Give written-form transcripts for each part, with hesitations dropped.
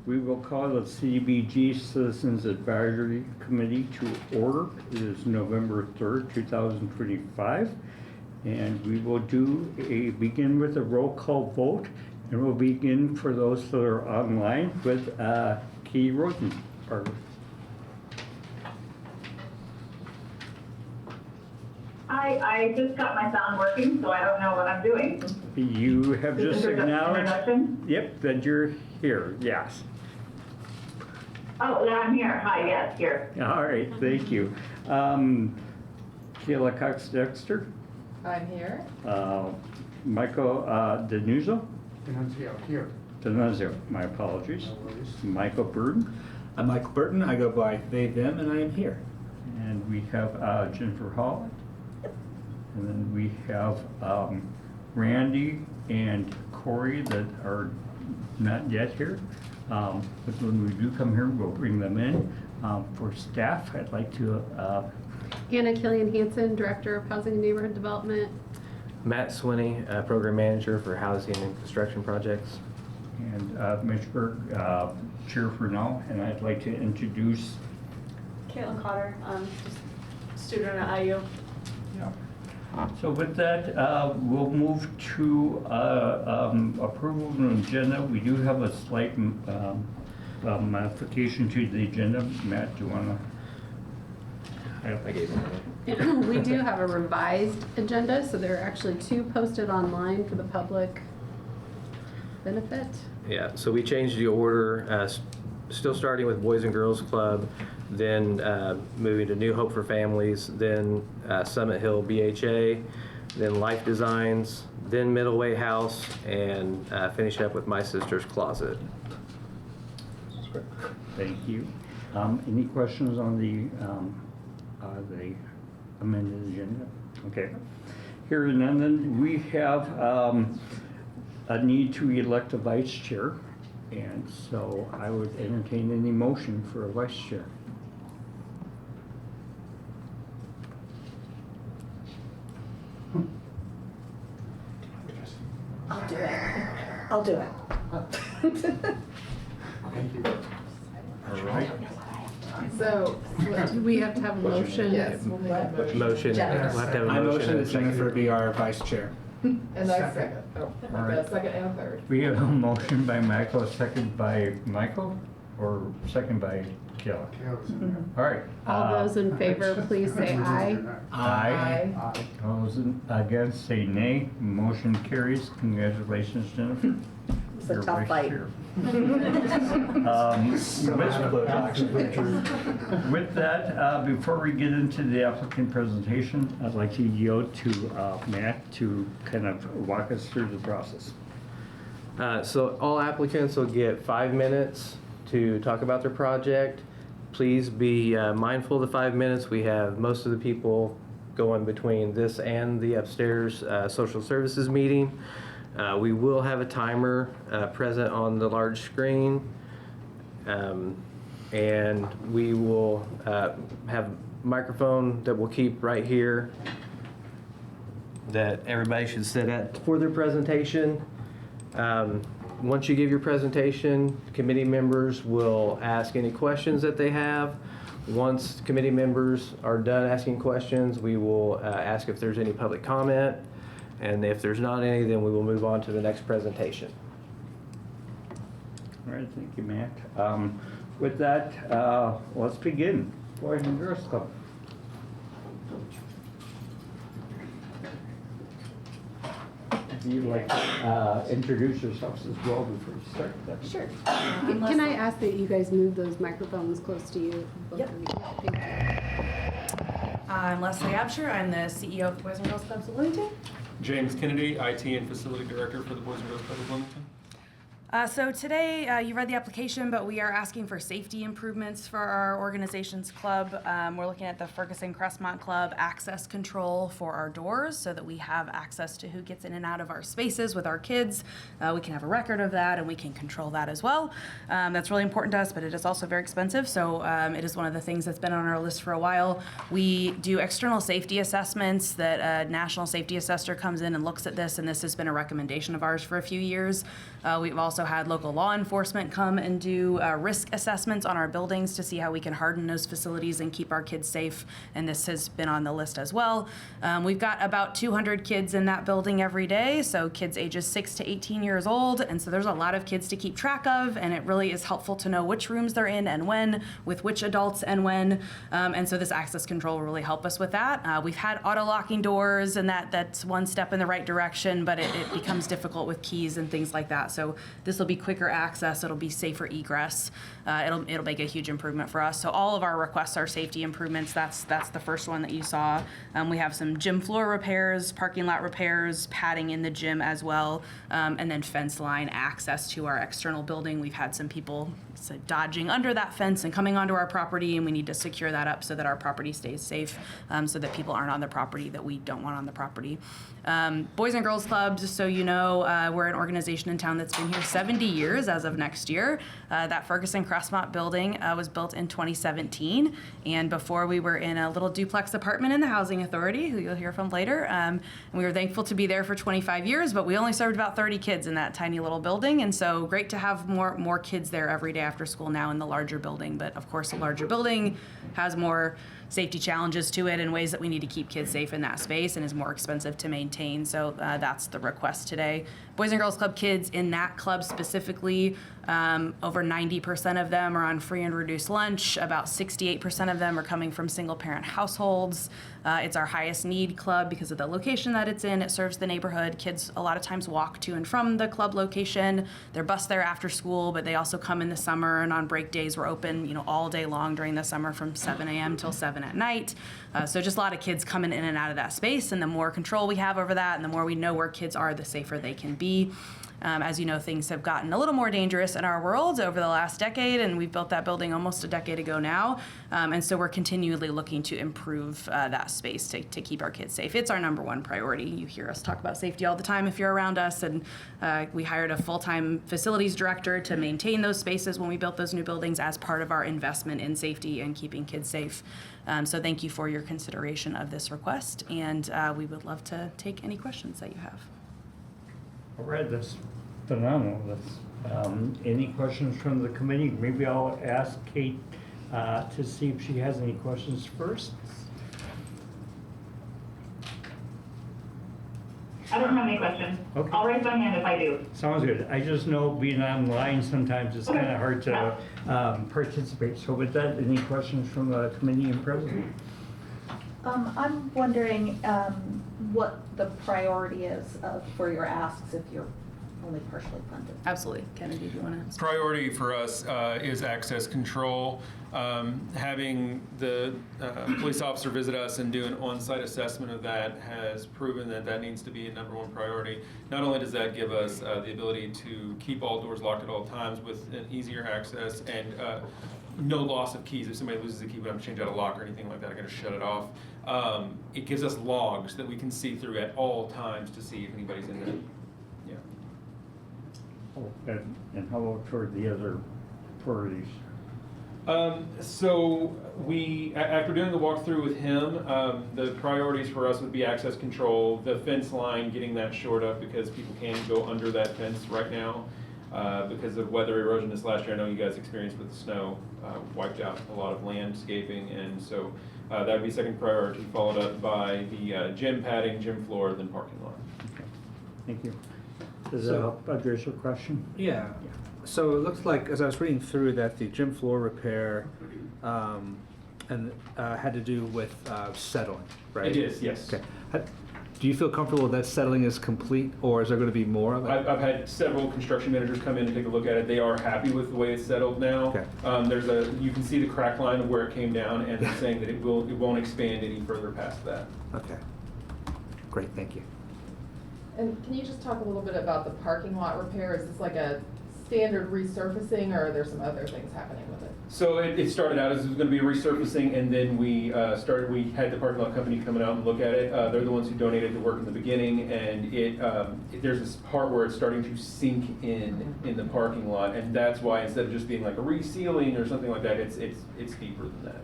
We will call the CDBG Citizens Advisory Committee to order. It is November 3rd, 2025. And we will begin with a roll call vote. And we'll begin for those that are online with Katie Rosenberg. I just got my sound working, so I don't know what I'm doing. You have just acknowledged, introduction? yep, that you're here, yes. Oh, yeah, I'm here. Hi, yes, here. All right, thank you. Kayla Cox-Dexter, I'm here. Michael Denuzzo, Here. Denuzzo, my apologies. No worries. Michael Burton, I'm Michael Burton. I go by they, them, and I am here. and we have Jennifer Hall. And then we have Randy and Corey that are not yet here. But when we do come here, we'll bring them in. For staff, I'd like to, Anna Killian Hansen, Director of Housing and Neighborhood Development. Matt Swinney, Program Manager for Housing and Construction Projects. and Mitch Berg, Chair for now. And I'd like to introduce Caitlin Cotter, just student at IU. So with that, we'll move to approval of an agenda. We do have a slight modification to the agenda. Matt, do you want to? I gave them. We do have a revised agenda, so there are actually two posted online for the public benefit. Yeah, so we changed the order, still starting with Boys and Girls Club, then moving to New Hope for Families, then Summit Hill BHA, then Life Designs, then Middleway House, and finish up with My Sister's Closet. Thank you. Any questions on the amended agenda? Okay. Here and then we have a need to elect a vice chair. And so I would entertain any motion for a vice chair. I'll do it. Thank you. All right. So do we have to have a motion? Yes, we'll make a motion. Motion, we'll have to have a I motion. motion and a that second. Jennifer be our vice chair. And I second. Oh, All I've right. got a second and a third. We have a motion by Michael, a second by Michael, or second by Kayla? All right. All those in favor, please say aye. Aye. Those against, say nay. Motion carries. Congratulations, Jennifer. It's a Your tough vice fight. chair. With that, before we get into the applicant presentation, I'd like to yield to Matt to kind of walk us through the process. So all applicants will get 5 minutes to talk about their project. Please be mindful of the 5 minutes. We have most of the people going between this and the upstairs social services meeting. We will have a timer present on the large screen. And we will have a microphone that we'll keep right here that everybody should sit at for their presentation. Once you give your presentation, committee members will ask any questions that they have. Once committee members are done asking questions, we will ask if there's any public comment. And if there's not any, then we will move on to the next presentation. All right, thank you, Matt. With that, let's begin. Boys and Girls Club. If you'd like to introduce yourselves as well before you start. Sure. Can I ask that you guys move those microphones close to you? Both Yep. of you? Thank you. I'm Leslie Absher. I'm the CEO of the Boys and Girls Clubs of Bloomington. James Kennedy, IT and Facility Director for the Boys and Girls Club of Bloomington. So today, you read the application, but we are asking for safety improvements for our organization's club. We're looking at the Ferguson Crestmont Club access control for our doors so that we have access to who gets in and out of our spaces with our kids. We can have a record of that and we can control that as well. That's really important to us, but it is also very expensive. So it is one of the things that's been on our list for a while. We do external safety assessments that a national safety assessor comes in and looks at this, and this has been a recommendation of ours for a few years. We've also also had local law enforcement come and do risk assessments on our buildings to see how we can harden those facilities and keep our kids safe, and this has been on the list as well. We've got about 200 kids in that building every day, so kids ages 6 to 18 years old, and so there's a lot of kids to keep track of, and it really is helpful to know which rooms they're in and when, with which adults and when, and so this access control will really help us with that. We've had auto-locking doors, and that's one step in the right direction, but it becomes difficult with keys and things like that. So this will be quicker access. It'll be safer egress. It'll make a huge improvement for us. So all of our requests are safety improvements. That's the first one that you saw. We have some gym floor repairs, parking lot repairs, padding in the gym as well, and then fence line access to our external building. We've had some people dodging under that fence and coming onto our property, and we need to secure that up so that our property stays safe, so that people aren't on the property that we don't want on the property. Boys and Girls Clubs, just so you know, we're an organization in town that's been here 70 years as of next year. That Ferguson Crestmont building was built in 2017, and before we were in a little duplex apartment in the Housing Authority, who you'll hear from later. And we were thankful to be there for 25 years, but we only served about 30 kids in that tiny little building, and so great to have more kids there every day after school now in the larger building. But of course, a larger building has more safety challenges to it and ways that we need to keep kids safe in that space, and is more expensive to maintain. So that's the request today. Boys and Girls Club kids in that club specifically, over 90% of them are on free and reduced lunch. About 68% of them are coming from single parent households. It's our highest need club because of the location that it's in. It serves the neighborhood. Kids a lot of times walk to and from the club location. They're bused there after school, but they also come in the summer, and on break days we're open, all day long during the summer from 7 a.m. till 7 at night. So just a lot of kids coming in and out of that space, and the more control we have over that and the more we know where kids are, the safer they can be. As you know, things have gotten a little more dangerous in our world over the last decade, and we built that building almost a decade ago now. And so we're continually looking to improve that space to keep our kids safe. It's our number one priority. You hear us talk about safety all the time if you're around us, and we hired a full-time facilities director to maintain those spaces when we built those new buildings as part of our investment in safety and keeping kids safe. So thank you for your consideration of this request, and we would love to take any questions that you have. All right, that's phenomenal. Any questions from the committee? Maybe I'll ask Kate to see if she has any questions first. I don't have any questions. Okay. I'll raise my hand if I do. Sounds good. I just know being online sometimes it's kind of hard to participate. So with that, any questions from the committee and president? I'm wondering what the priority is for your asks if you're only partially funded. Absolutely. Kennedy, do you want to? Priority for us is access control. Having the police officer visit us and do an on-site assessment of that has proven that needs to be a number one priority. Not only does that give us the ability to keep all doors locked at all times with an easier access and no loss of keys. If somebody loses a key, we don't have to change out a lock or anything like that. I got to shut it off. It gives us logs that we can see through at all times to see if anybody's in there. Yeah. Oh, and how about for the other priorities? So we, after doing the walkthrough with him, the priorities for us would be access control, the fence line, getting that shored up because people can't go under that fence right now because of weather erosion this last year. I know you guys experienced with the snow, wiped out a lot of landscaping, and so that would be second priority, followed up by the gym padding, gym floor, then parking lot. Okay. Thank you. Does that help address your question? Yeah. So it looks like, as I was reading through, that the gym floor repair had to do with settling, right? It is, yes. Okay. Do you feel comfortable that settling is complete, or is there going to be more of it? I've had several construction managers come in and take a look at it. They are happy with the way it's settled now. Okay. You can see the crack line of where it came down, and they're saying that it won't expand any further past that. Okay. Great, thank you. And can you just talk a little bit about the parking lot repair? Is this like a standard resurfacing, or are there some other things happening with it? So it started out as it was going to be resurfacing, and then we had the parking lot company coming out and look at it. They're the ones who donated the work in the beginning, and there's this part where it's starting to sink in the parking lot, and that's why instead of just being like a resealing or something like that, it's deeper than that.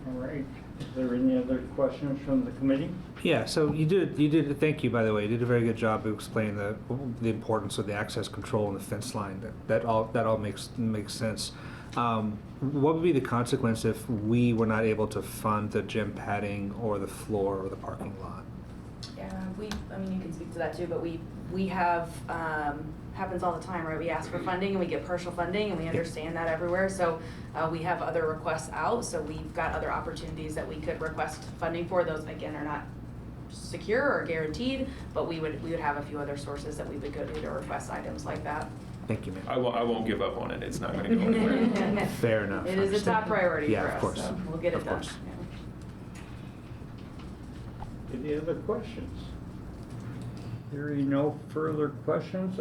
All right. Is there any other questions from the committee? Yeah, so you did, thank you, by the way, you did a very good job of explaining the importance of the access control and the fence line. That all makes sense. What would be the consequence if we were not able to fund the gym padding or the floor or the parking lot? Yeah, I mean, you can speak to that too, but we have, happens all the time, right? We ask for funding and we get partial funding, and we understand that everywhere. So we have other requests out, so we've got other opportunities that we could request funding for. Those, again, are not secure or guaranteed, but we would have a few other sources that we would go to request items like that. Thank you, ma'am. I won't give up on it. It's not going to go anywhere. Fair enough. It is a top Understand. priority Yeah, for of us, course. so we'll get it Of done. course. Yeah. Any other questions? Hearing no further questions,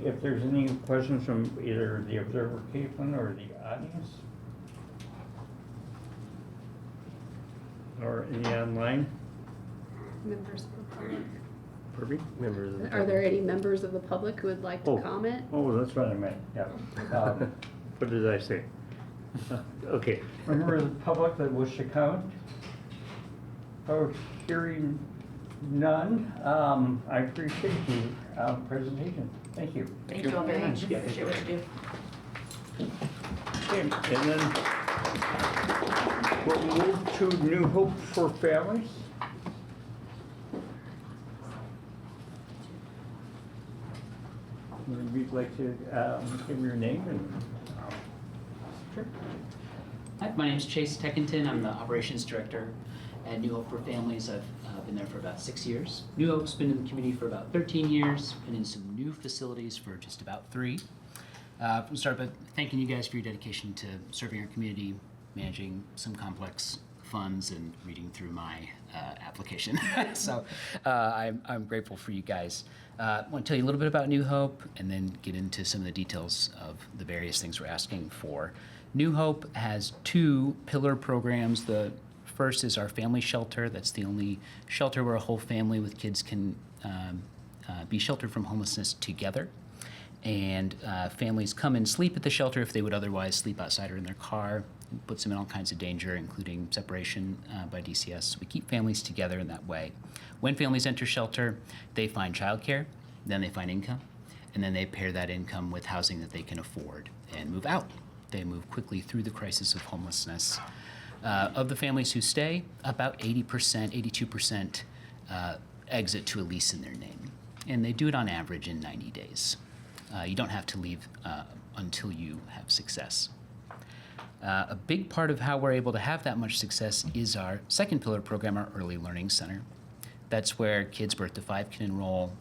if there's any questions from either the observer, Caitlin, or the audience? Or any online? Members of the public. Pardon me? Members of the Are there any members of the public who would like to Oh. comment? Oh, that's what I meant, yeah. What did I say? Okay, member of the public that wish to comment? Oh, hearing none, I appreciate the presentation. Thank you. Thank you all very much. Yeah. Appreciate what you do. Okay, and then we'll move to New Hope for Families. Would you like to give your name and? Sure. Hi, my name is Chase Teckington. I'm the operations director at New Hope for Families. I've been there for about 6 years. New Hope's been in the community for about 13 years, been in some new facilities for just about 3. We'll start by thanking you guys for your dedication to serving our community, managing some complex funds, and reading through my application. So I'm grateful for you guys. I want to tell you a little bit about New Hope and then get into some of the details of the various things we're asking for. New Hope has 2 pillar programs. The first is our family shelter. That's the only shelter where a whole family with kids can be sheltered from homelessness together. And families come and sleep at the shelter if they would otherwise sleep outside or in their car. It puts them in all kinds of danger, including separation by DCS. So we keep families together in that way. When families enter shelter, they find childcare, then they find income, and then they pair that income with housing that they can afford and move out. They move quickly through the crisis of homelessness. Of the families who stay, about 80%, 82% exit to a lease in their name. And they do it on average in 90 days. You don't have to leave until you have success. A big part of how we're able to have that much success is our second pillar program, our Early Learning Center. That's where kids birth to 5 can enroll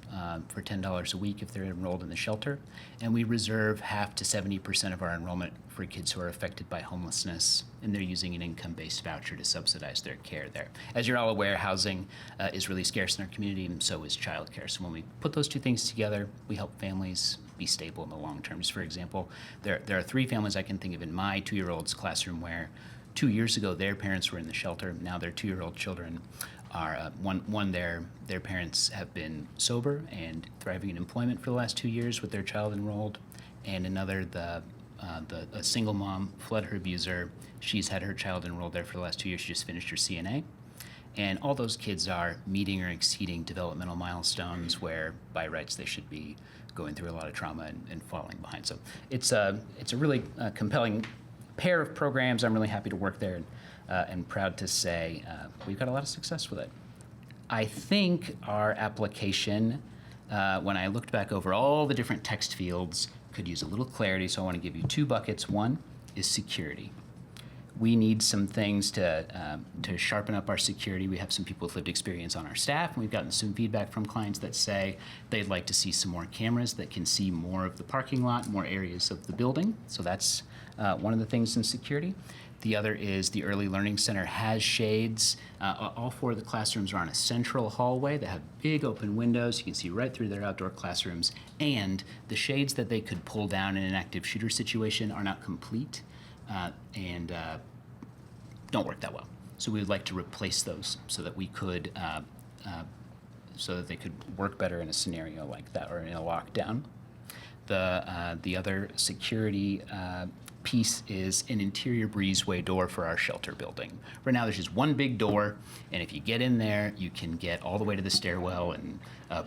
for $10 a week if they're enrolled in the shelter. And we reserve half to 70% of our enrollment for kids who are affected by homelessness, and they're using an income-based voucher to subsidize their care there. As you're all aware, housing is really scarce in our community, and so is childcare. So when we put those 2 things together, we help families be stable in the long term. Just for example, there are 3 families I can think of in my 2-year-old's classroom where 2 years ago their parents were in the shelter. Now their 2-year-old children are their parents have been sober and thriving in employment for the last 2 years with their child enrolled, and another a single mom fled her abuser. She's had her child enrolled there for the last 2 years. She just finished her CNA. And all those kids are meeting or exceeding developmental milestones where by rights they should be going through a lot of trauma and falling behind. So it's a really compelling pair of programs. I'm really happy to work there and proud to say we've got a lot of success with it. I think our application, when I looked back over all the different text fields, could use a little clarity, so I want to give you 2 buckets. One is security. We need some things to sharpen up our security. We have some people with lived experience on our staff, and we've gotten some feedback from clients that say they'd like to see some more cameras that can see more of the parking lot, more areas of the building. So that's one of the things in security. The other is the Early Learning Center has shades. All 4 of the classrooms are on a central hallway that have big open windows. You can see right through their outdoor classrooms. And the shades that they could pull down in an active shooter situation are not complete. And don't work that well. So we would like to replace those so that we could, so that they could work better in a scenario like that or in a lockdown. The other security piece is an interior breezeway door for our shelter building. Right now, there's just one big door, and if you get in there, you can get all the way to the stairwell and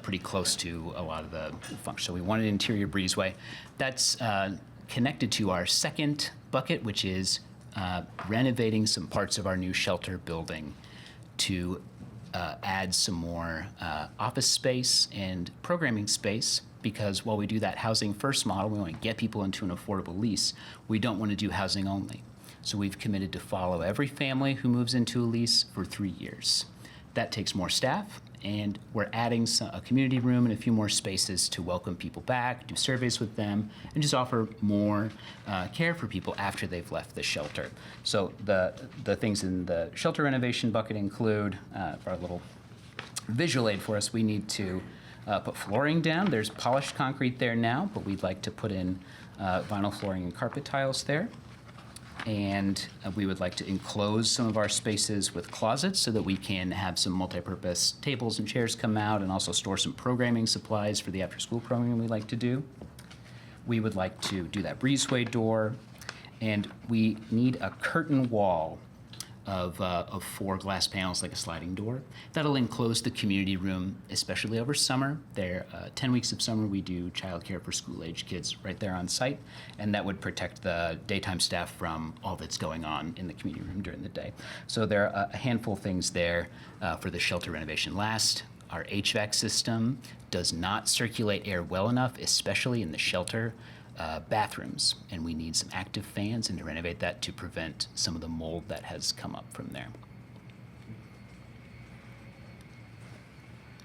pretty close to a lot of the functions. So we want an interior breezeway. That's connected to our second bucket, which is renovating some parts of our new shelter building to add some more office space and programming space, because while we do that housing first model, we want to get people into an affordable lease, we don't want to do housing only. So we've committed to follow every family who moves into a lease for 3 years. That takes more staff, and we're adding a community room and a few more spaces to welcome people back, do surveys with them, and just offer more care for people after they've left the shelter. So the things in the shelter renovation bucket include, for our little visual aid for us, we need to put flooring down. There's polished concrete there now, but we'd like to put in vinyl flooring and carpet tiles there. And we would like to enclose some of our spaces with closets so that we can have some multi-purpose tables and chairs come out, and also store some programming supplies for the after-school programming we like to do. We would like to do that breezeway door, and we need a curtain wall of 4 glass panels, like a sliding door. That'll enclose the community room, especially over summer. There, 10 weeks of summer, we do childcare for school-age kids right there on site, and that would protect the daytime staff from all that's going on in the community room during the day. So there are a handful of things there for the shelter renovation. Last, our HVAC system does not circulate air well enough, especially in the shelter bathrooms, and we need some active fans and to renovate that to prevent some of the mold that has come up from there.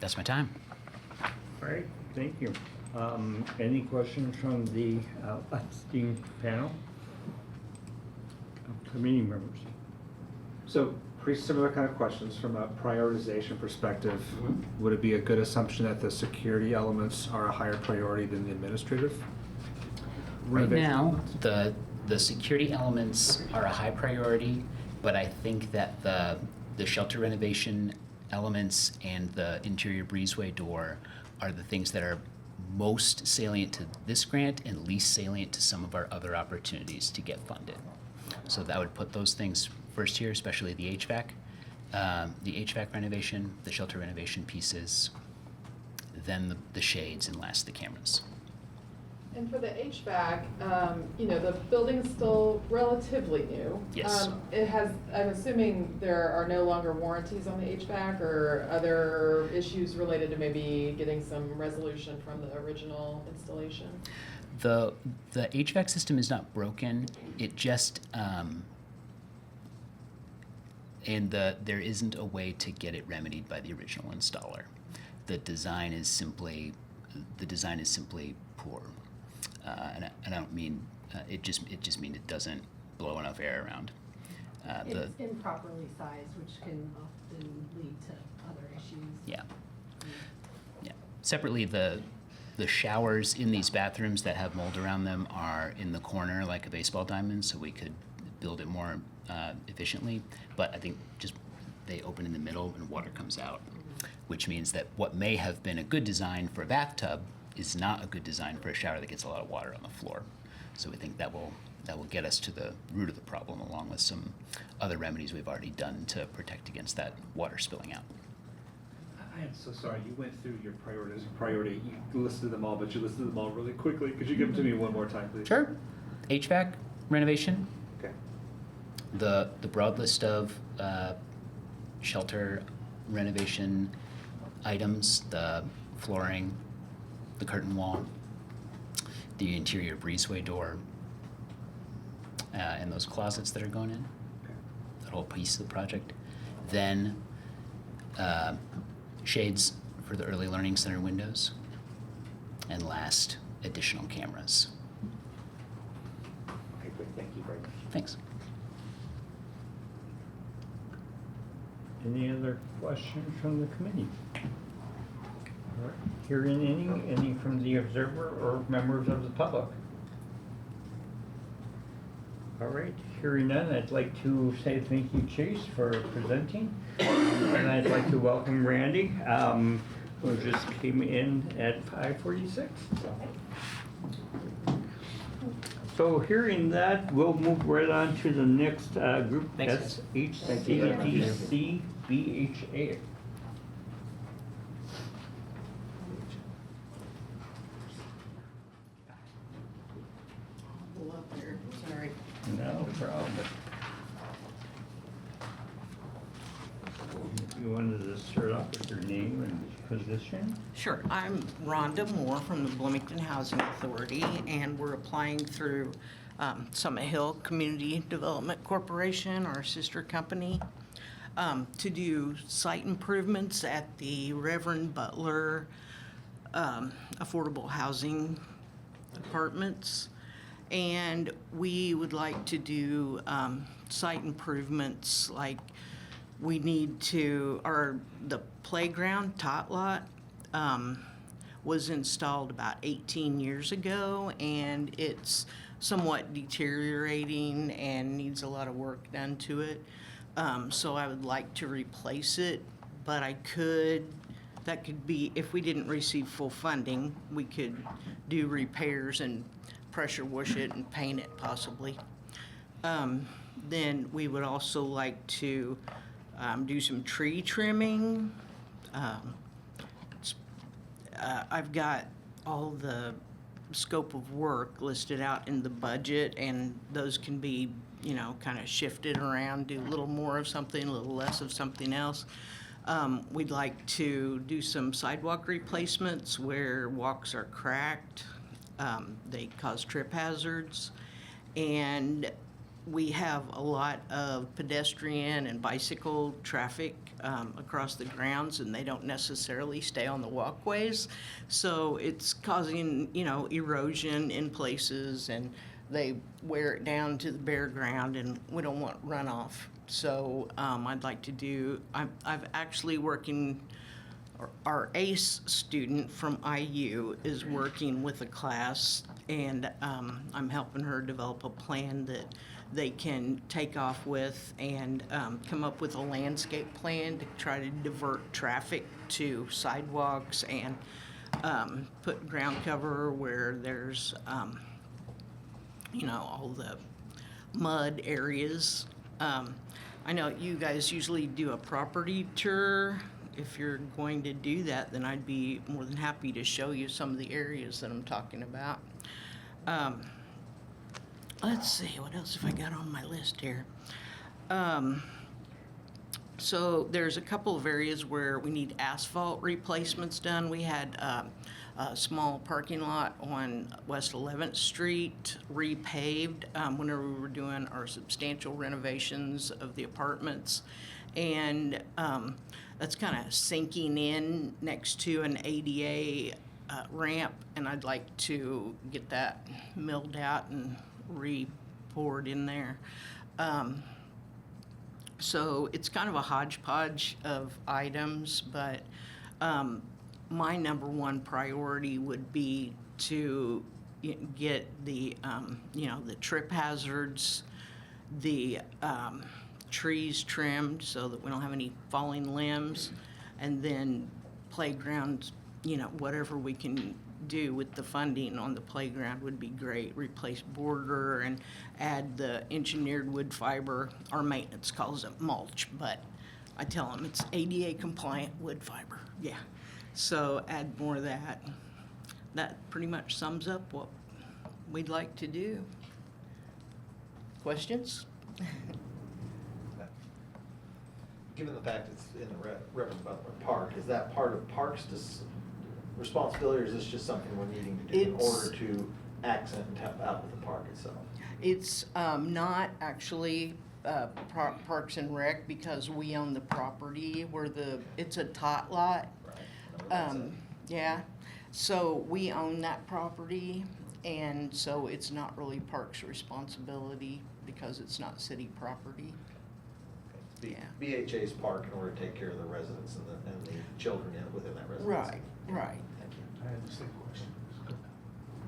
That's my time. All right, thank you. Any questions from the esteemed panel? Committee members? So, pretty similar kind of questions from a prioritization perspective. Would it be a good assumption that the security elements are a higher priority than the administrative? Right renovation now, elements? the security elements are a high priority, but I think that the shelter renovation elements and the interior breezeway door are the things that are most salient to this grant and least salient to some of our other opportunities to get funded. So that would put those things first here, especially the HVAC renovation, the shelter renovation pieces, then the shades, and last the cameras. And for the HVAC, the building's still relatively new. Yes. I'm assuming there are no longer warranties on the HVAC or other issues related to maybe getting some resolution from the original installation? The HVAC system is not broken. It just there isn't a way to get it remedied by the original installer. The design is simply poor, and I don't mean it just means it doesn't blow enough air around. It's improperly sized, which can often lead to other issues. Yeah. Separately, the showers in these bathrooms that have mold around them are in the corner like a baseball diamond, so we could build it more efficiently. But I think just they open in the middle and water comes out, which means that what may have been a good design for a bathtub is not a good design for a shower that gets a lot of water on the floor. So we think that will get us to the root of the problem, along with some other remedies we've already done to protect against that water spilling out. I am so sorry. You went through your priority. You listed them all, but you listed them all really quickly. Could you give them to me one more time, please? Sure. HVAC renovation. Okay. The broad list of shelter renovation items: the flooring, the curtain wall, the interior breezeway door, and those closets that are going in. Okay. That whole piece of the project. Then shades for the early learning center windows. And last, additional cameras. Okay, great. Thank you very much. Thanks. Any other questions from the committee? All right. Hearing any from the observer or members of the public? All right, hearing none, I'd like to say thank you, Chase, for presenting. And I'd like to welcome Randy, who just came in at 5:46. So hearing that, we'll move right on to the next group, Thanks, guys. SHCTC BHA. Pull up here, sorry. No problem. You wanted to start off with your name and position? Sure. I'm Rhonda Moore from the Bloomington Housing Authority, and we're applying through Summit Hill Community Development Corporation, our sister company, to do site improvements at the Reverend Butler Affordable Housing Apartments. And we would like to do site improvements like we need to, the playground tot lot was installed about 18 years ago, and it's somewhat deteriorating and needs a lot of work done to it. So I would like to replace it, but that could be, if we didn't receive full funding, we could do repairs and pressure wash it and paint it possibly. Then we would also like to do some tree trimming. I've got all the scope of work listed out in the budget, and those can be, kind of shifted around, do a little more of something, a little less of something else. We'd like to do some sidewalk replacements where walks are cracked. They cause trip hazards. And we have a lot of pedestrian and bicycle traffic across the grounds, and they don't necessarily stay on the walkways. So it's causing, erosion in places, and they wear it down to the bare ground, and we don't want runoff. So I'd like to do, I've actually working, our ACE student from IU is working with a class, and I'm helping her develop a plan that they can take off with and come up with a landscape plan to try to divert traffic to sidewalks and put ground cover where there's, all the mud areas. I know you guys usually do a property tour. If you're going to do that, then I'd be more than happy to show you some of the areas that I'm talking about. Let's see, what else have I got on my list here? So there's a couple of areas where we need asphalt replacements done. We had a small parking lot on West 11th Street repaved whenever we were doing our substantial renovations of the apartments. And that's kind of sinking in next to an ADA ramp, and I'd like to get that milled out and re-poured in there. So it's kind of a hodgepodge of items, but my number one priority would be to get the, the trip hazards, the trees trimmed so that we don't have any falling limbs, and then playgrounds, whatever we can do with the funding on the playground would be great. Replace border and add the engineered wood fiber. Our maintenance calls it mulch, but I tell them it's ADA compliant wood fiber. Yeah. So add more of that. That pretty much sums up what we'd like to do. Questions? Given the fact it's in the Reverend Butler Park, is that part of Parks' responsibility, or is this just something we're needing to do in order to accent and tap out with the park itself? It's not actually Parks and Rec because we own the property where it's a tot lot. Right. Yeah, so we own that property, and so it's not really Parks' responsibility because it's not city property. Okay. Yeah. BHA's park in order to take care of the residents and the children within that residence. Right, right. Thank you. I have the same question.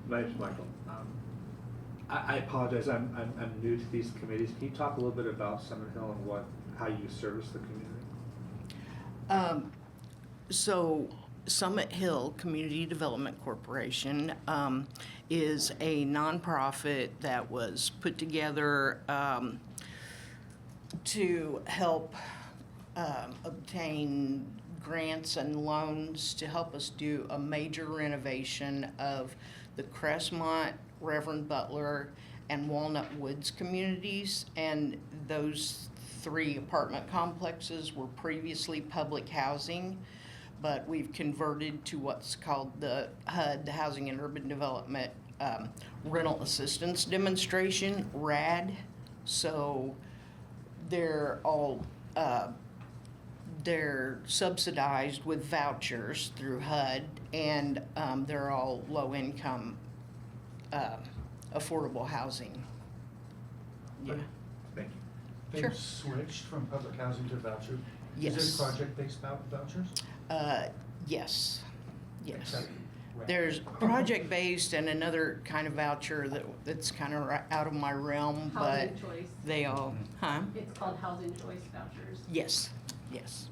My name's Michael. I apologize, I'm new to these committees. Can you talk a little bit about Summit Hill and how you service the community? So Summit Hill Community Development Corporation is a nonprofit that was put together to help obtain grants and loans to help us do a major renovation of the Crestmont, Reverend Butler, and Walnut Woods communities. And those 3 apartment complexes were previously public housing, but we've converted to what's called the HUD, the Housing and Urban Development Rental Assistance Demonstration, RAD. So they're all they're subsidized with vouchers through HUD, and they're all low-income, affordable housing. Yeah. Thank you. Sure. They've switched from public housing to voucher? Yes. Is there project-based vouchers? Yes. Yes. Exactly. Right. There's project-based and another kind of voucher that's kind of out of my realm, but Housing choice. they all, huh? It's called housing choice vouchers. Yes, yes.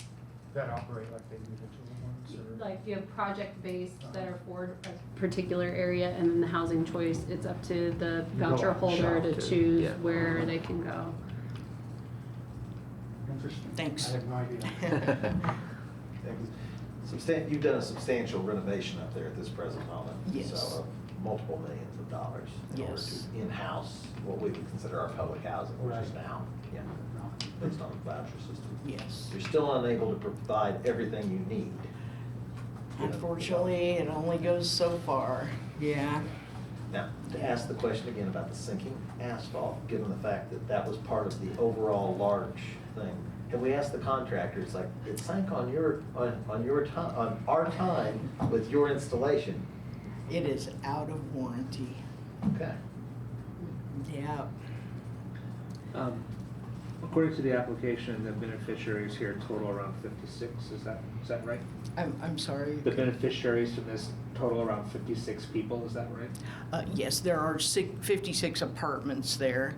That operate like the individual ones, or? Like you have project-based that are for a particular area, and then the housing choice, it's up to the You go voucher out and holder shop to too. choose Yeah. where they can go. Interesting. Thanks. I have no idea. Yeah, 'cause you've done a substantial renovation up there at this present moment. Yes. So of multiple millions of dollars in order Yes. to in-house what we would consider our public housing, which is Right. now, based on the voucher system. Yes. You're still unable to provide everything you need. Unfortunately, it only goes so far. Yeah. Now, to ask the question again about the sinking asphalt, given the fact that that was part of the overall large thing, have we asked the contractors, like, it sank on our time with your installation? It is out of warranty. Okay. Yeah. According to the application, the beneficiaries here total around 56, is that right? I'm sorry. The beneficiaries from this total around 56 people, is that right? Yes, there are 56 apartments there.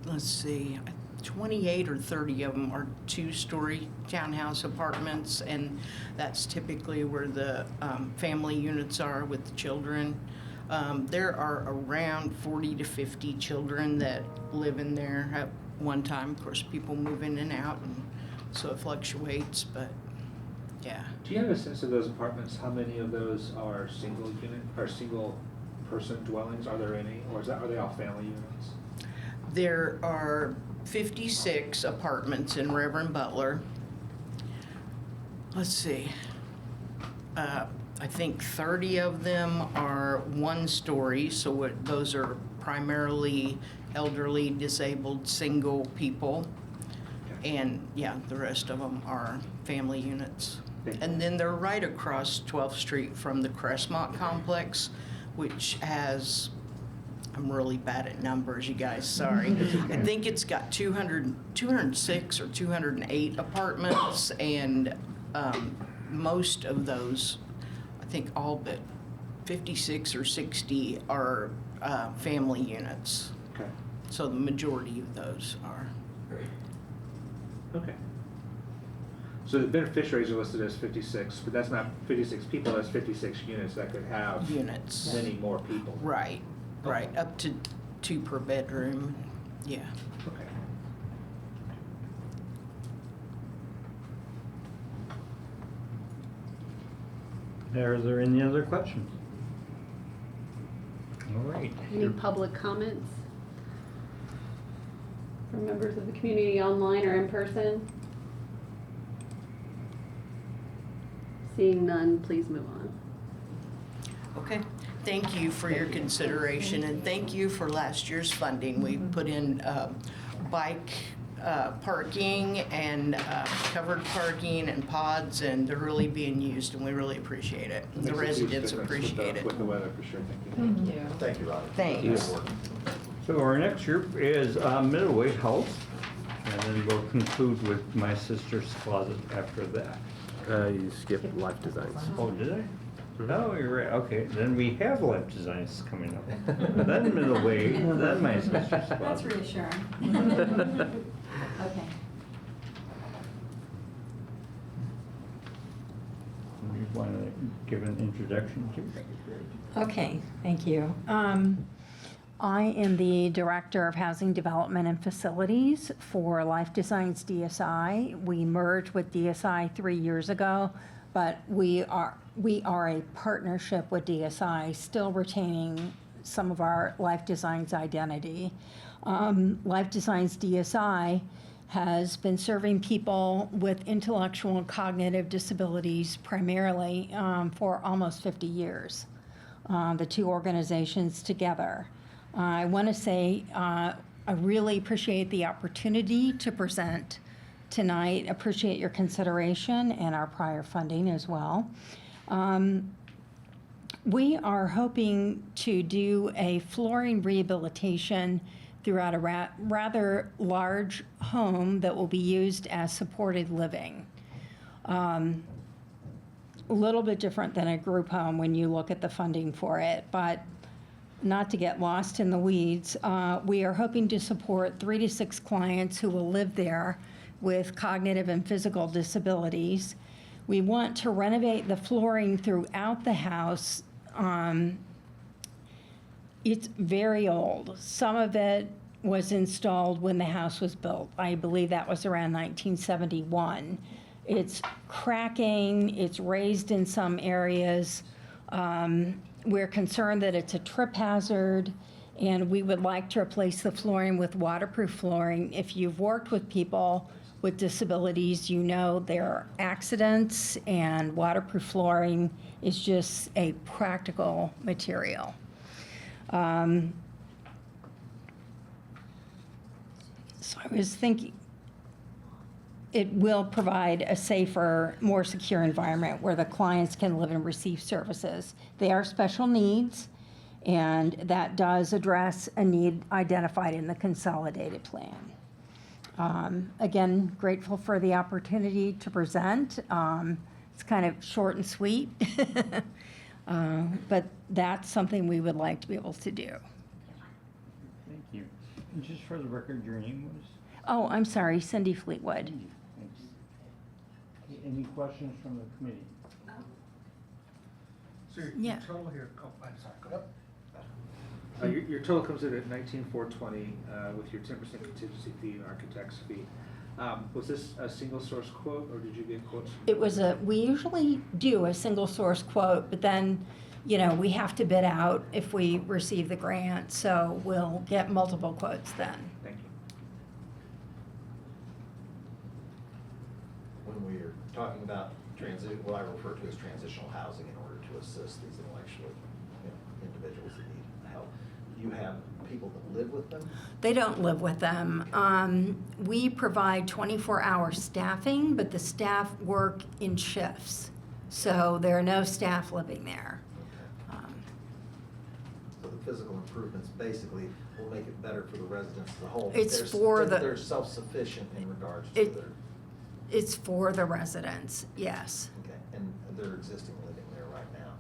Let's see, 28 or 30 of them are 2-story townhouse apartments, and that's typically where the family units are with the children. There are around 40 to 50 children that live in there at one time. Of course, people move in and out, and so it fluctuates, but yeah. Do you have a sense of those apartments, how many of those are single unit, or single person dwellings? Are there any, or are they all family units? There are 56 apartments in Reverend Butler. Let's see. I think 30 of them are 1-story, so those are primarily elderly, disabled, single people. And yeah, the rest of them are family units. And then they're right across 12th Street from the Crestmont complex, which has, I'm really bad at numbers, you guys, sorry. I think it's got 206 or 208 apartments, and most of those, I think all but 56 or 60 are family units. Okay. So the majority of those are. Okay. So the beneficiaries are listed as 56, but that's not 56 people, that's 56 units that could have Units. many more people. Right, right, up to 2 per bedroom, yeah. Okay. Are there any other questions? All right. Any public comments from members of the community online or in person? Seeing none, please move on. Okay, thank you for your consideration, and thank you for last year's funding. We put in bike parking and covered parking and pods, and they're really being used, and we really appreciate it. The Makes a huge residents difference appreciate it. With the weather, for sure, thank you. Thank you. Thank you, Robert. Thanks. So our next group is Middleweight Health, and then we'll conclude with My Sister's Closet after that. You skipped life designs. Oh, did I? Oh, you're right. Okay, then we have Life Designs coming up. Then Middleweight, then My Sister's Closet. That's reassuring. Okay. want to give an introduction to? Okay, thank you. I am the Director of Housing Development and Facilities for Life Designs DSI. We merged with DSI 3 years ago, but we are a partnership with DSI, still retaining some of our Life Designs identity. Life Designs DSI has been serving people with intellectual and cognitive disabilities primarily for almost 50 years, the two organizations together. I want to say I really appreciate the opportunity to present tonight, appreciate your consideration and our prior funding as well. We are hoping to do a flooring rehabilitation throughout a rather large home that will be used as supported living. A little bit different than a group home when you look at the funding for it, but not to get lost in the weeds, we are hoping to support 3 to 6 clients who will live there with cognitive and physical disabilities. We want to renovate the flooring throughout the house. It's very old. Some of it was installed when the house was built. I believe that was around 1971. It's cracking, it's raised in some areas. We're concerned that it's a trip hazard, and we would like to replace the flooring with waterproof flooring. If you've worked with people with disabilities, you know there are accidents, and waterproof flooring is just a practical material. So I was thinking, it will provide a safer, more secure environment where the clients can live and receive services. They are special needs, and that does address a need identified in the consolidated plan. Again, grateful for the opportunity to present. It's kind of short and sweet, but that's something we would like to be able to do. Thank you. And just for the record, your name was? Oh, I'm sorry, Cindy Fleetwood. Thanks. Okay, any questions from the committee? So Yeah. your total here, oh, I'm sorry, go ahead. Your total comes in at 19,420 with your 10% contingency fee and architect's fee. Was this a single source quote, or did you get quotes? We usually do a single source quote, but then, we have to bid out if we receive the grant, so we'll get multiple quotes then. Thank you. When we're talking about what I refer to as transitional housing in order to assist these intellectual individuals that need help, you have people that live with them? They don't live with them. We provide 24-hour staffing, but the staff work in shifts, so there are no staff living there. So the physical improvements basically will make it better for the residents as a whole. They're self-sufficient in regards to their. It's for the residents, yes. Okay, and they're existing living there right now?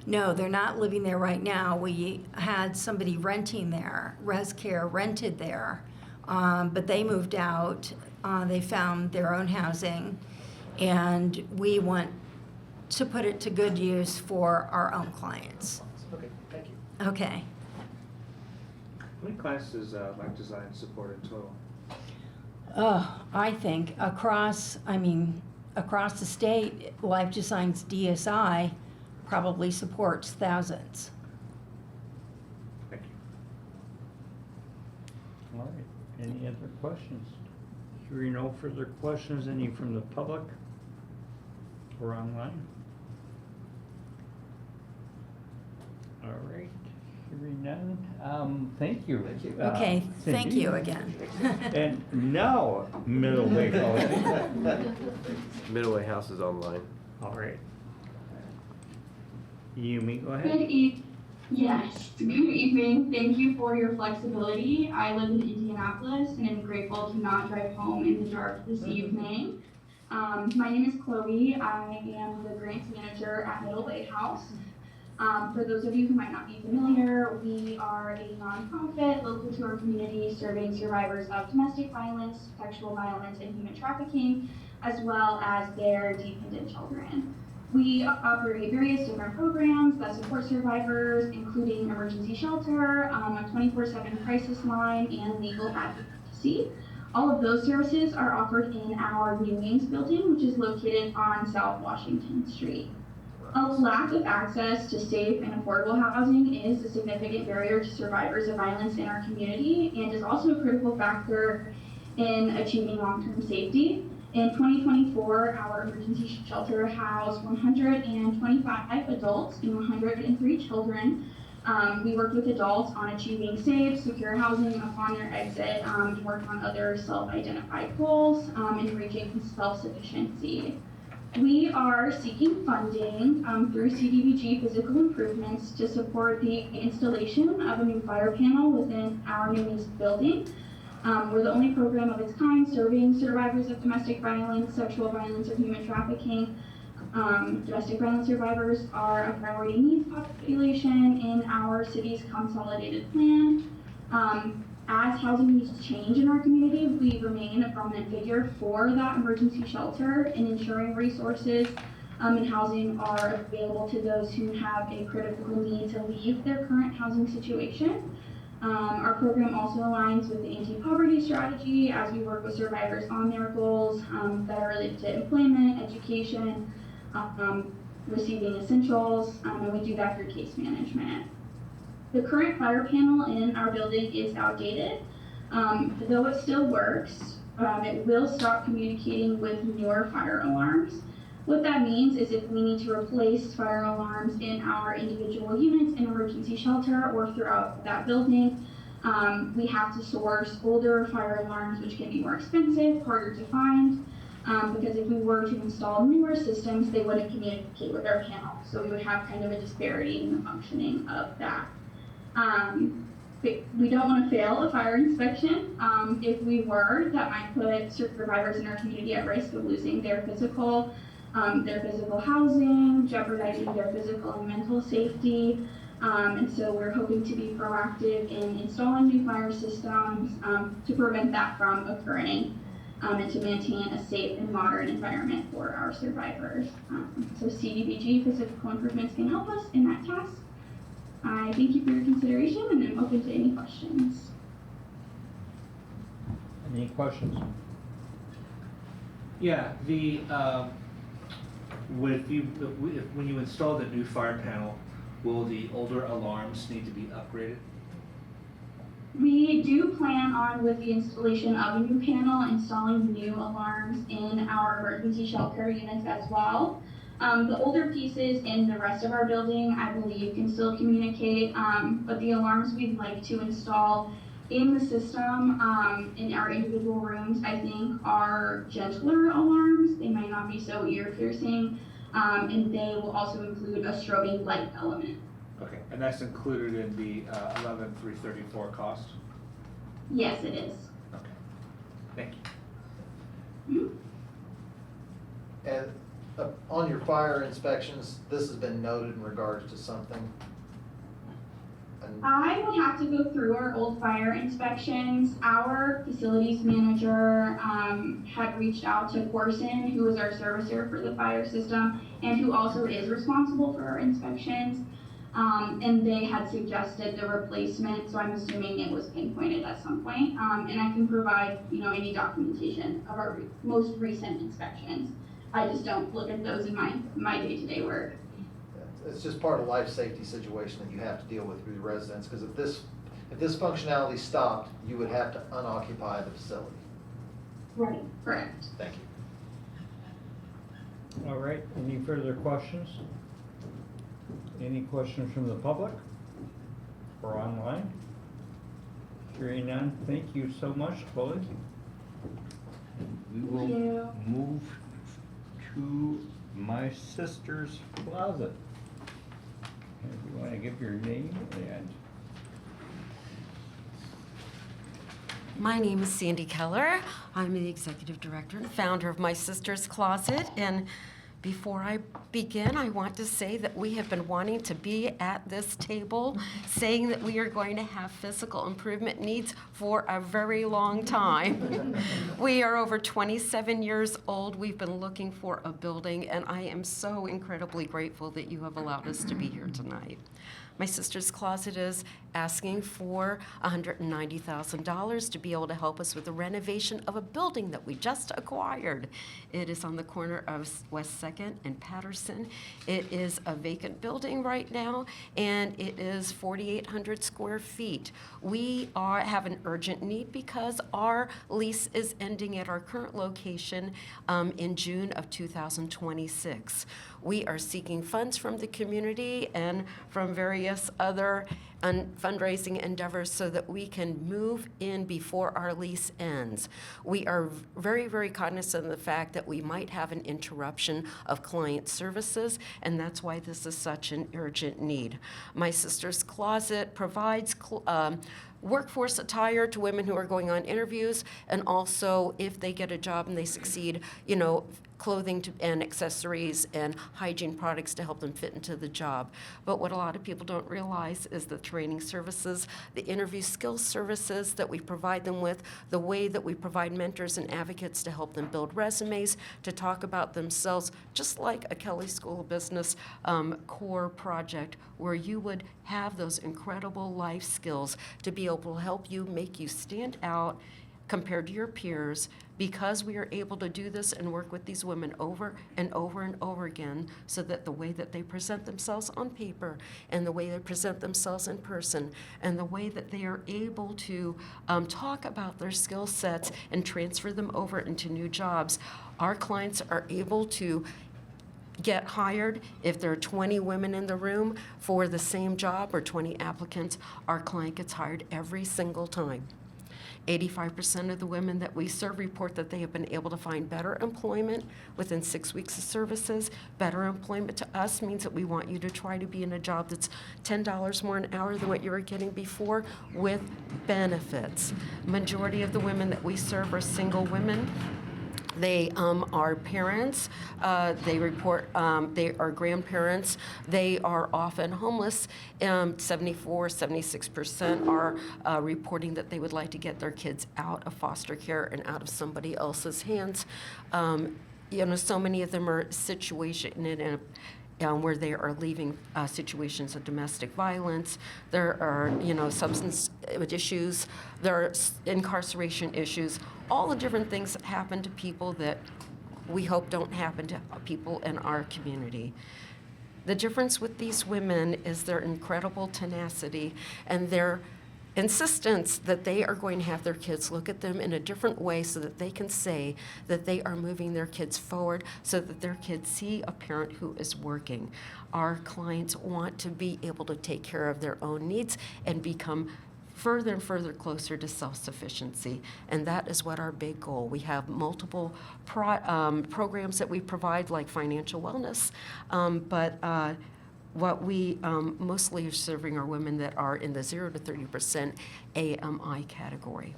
No, they're not living there right now. We had somebody renting there. ResCare rented there, but they moved out. They found their own housing, and we want to put it to good use for our own clients. Okay, thank you. Okay. How many clients does Life Design support in total? I think across the state, Life Designs DSI probably supports thousands. Thank you. All right, any other questions? Hearing no further questions, any from the public or online? All right, hearing none, thank you. Thank you. Okay, thank Cindy. you again. And now, middle way housing. Middleway House is online. All right. Yumi, go Good ahead. Yes, good evening. Thank you for your flexibility. I live in Indianapolis and am grateful to not drive home in the dark this evening. My name is Chloe. I am the grants manager at Middle Way House. For those of you who might not be familiar, we are a nonprofit local to our community serving survivors of domestic violence, sexual violence, and human trafficking, as well as their dependent children. We operate various different programs that support survivors, including emergency shelter, a 24/7 crisis line, and legal advocacy. All of those services are offered in our new wings building, which is located on South Washington Street. A lack of access to safe and affordable housing is a significant barrier to survivors of violence in our community and is also a critical factor in achieving long-term safety. In 2024, our emergency shelter housed 125 adults and 103 children. We worked with adults on achieving safe, secure housing upon their exit, and worked on other self-identified goals in reaching self-sufficiency. We are seeking funding through CDBG physical improvements to support the installation of a new fire panel within our new building. We're the only program of its kind serving survivors of domestic violence, sexual violence, or human trafficking. Domestic violence survivors are a priority needs population in our city's consolidated plan. As housing needs change in our community, we remain a prominent figure for that emergency shelter in ensuring resources and housing are available to those who have a critical need to leave their current housing situation. Our program also aligns with the anti-poverty strategy as we work with survivors on their goals that are related to employment, education, receiving essentials, and we do that through case management. The current fire panel in our building is outdated. Though it still works, it will stop communicating with newer fire alarms. What that means is if we need to replace fire alarms in our individual units in emergency shelter or throughout that building, we have to source older fire alarms, which can be more expensive, harder to find, because if we were to install newer systems, they wouldn't communicate with our panel. So we would have kind of a disparity in the functioning of that. We don't want to fail a fire inspection. If we were, that might put survivors in our community at risk of losing their physical housing, jeopardizing their physical and mental safety. And so we're hoping to be proactive in installing new fire systems to prevent that from occurring and to maintain a safe and modern environment for our survivors. So CDBG physical improvements can help us in that task. I thank you for your consideration and I'm open to any questions. Any questions? Yeah, when you install the new fire panel, will the older alarms need to be upgraded? We do plan on, with the installation of a new panel, installing new alarms in our emergency shelter units as well. The older pieces in the rest of our building, I believe, can still communicate, but the alarms we'd like to install in the system, in our individual rooms, I think are gentler alarms. They might not be so ear-piercing, and they will also include a strobing light element. Okay, and that's included in the 11,334 cost? Yes, it is. Okay, thank you. And on your fire inspections, this has been noted in regards to something? I will have to go through our old fire inspections. Our facilities manager had reached out to Corson, who is our servicer for the fire system, and who also is responsible for our inspections. And they had suggested the replacement, so I'm assuming it was pinpointed at some point. And I can provide, any documentation of our most recent inspections. I just don't look at those in my day-to-day work. It's just part of life safety situation that you have to deal with through the residents, because if this functionality stopped, you would have to unoccupy the facility. Right, correct. Thank you. All right, any further questions? Any questions from the public or online? Hearing none, thank you so much, Chloe. We will move to my sister's closet. And if you want to give your name and... My name is Sandy Keller. I'm the executive director and founder of My Sister's Closet. And Before I begin, I want to say that we have been wanting to be at this table, saying that we are going to have physical improvement needs for a very long time. We are over 27 years old. We've been looking for a building, and I am so incredibly grateful that you have allowed us to be here tonight. My sister's closet is asking for $190,000 to be able to help us with the renovation of a building that we just acquired. It is on the corner of West 2nd and Patterson. It is a vacant building right now, and it is 4,800 square feet. We have an urgent need because our lease is ending at our current location in June of 2026. We are seeking funds from the community and from various other fundraising endeavors so that we can move in before our lease ends. We are very, very cognizant of the fact that we might have an interruption of client services, and that's why this is such an urgent need. My sister's closet provides workforce attire to women who are going on interviews, and also if they get a job and they succeed, clothing and accessories and hygiene products to help them fit into the job. But what a lot of people don't realize is the training services, the interview skills services that we provide them with, the way that we provide mentors and advocates to help them build resumes, to talk about themselves, just like a Kelley School of Business core project, where you would have those incredible life skills to be able to help you, make you stand out compared to your peers, because we are able to do this and work with these women over and over and over again, so that the way that they present themselves on paper and the way they present themselves in person and the way that they are able to talk about their skill sets and transfer them over into new jobs, our clients are able to get hired. If there are 20 women in the room for the same job or 20 applicants, our client gets hired every single time. 85% of the women that we serve report that they have been able to find better employment within 6 weeks of services. Better employment to us means that we want you to try to be in a job that's $10 more an hour than what you were getting before, with benefits. Majority of the women that we serve are single women. They are parents, they report, they are grandparents, they are often homeless. 76% are reporting that they would like to get their kids out of foster care and out of somebody else's hands. So many of them are where they are leaving situations of domestic violence. There are, substance issues, there are incarceration issues, all the different things that happen to people that we hope don't happen to people in our community. The difference with these women is their incredible tenacity and their insistence that they are going to have their kids look at them in a different way, so that they can say that they are moving their kids forward, so that their kids see a parent who is working. Our clients want to be able to take care of their own needs and become further and further closer to self-sufficiency, and that is what our big goal. We have multiple programs that we provide, like financial wellness, but what we mostly are serving are women that are in the 0 to 30% AMI category.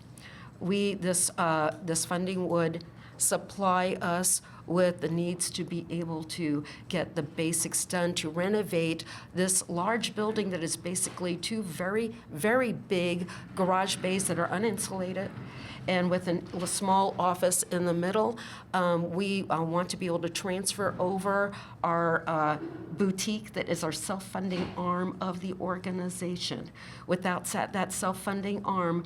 This funding would supply us with the needs to be able to get the basics done, to renovate this large building that is basically two very, very big garage bays that are uninsulated, and with a small office in the middle. We want to be able to transfer over our boutique that is our self-funding arm of the organization. Without that self-funding arm,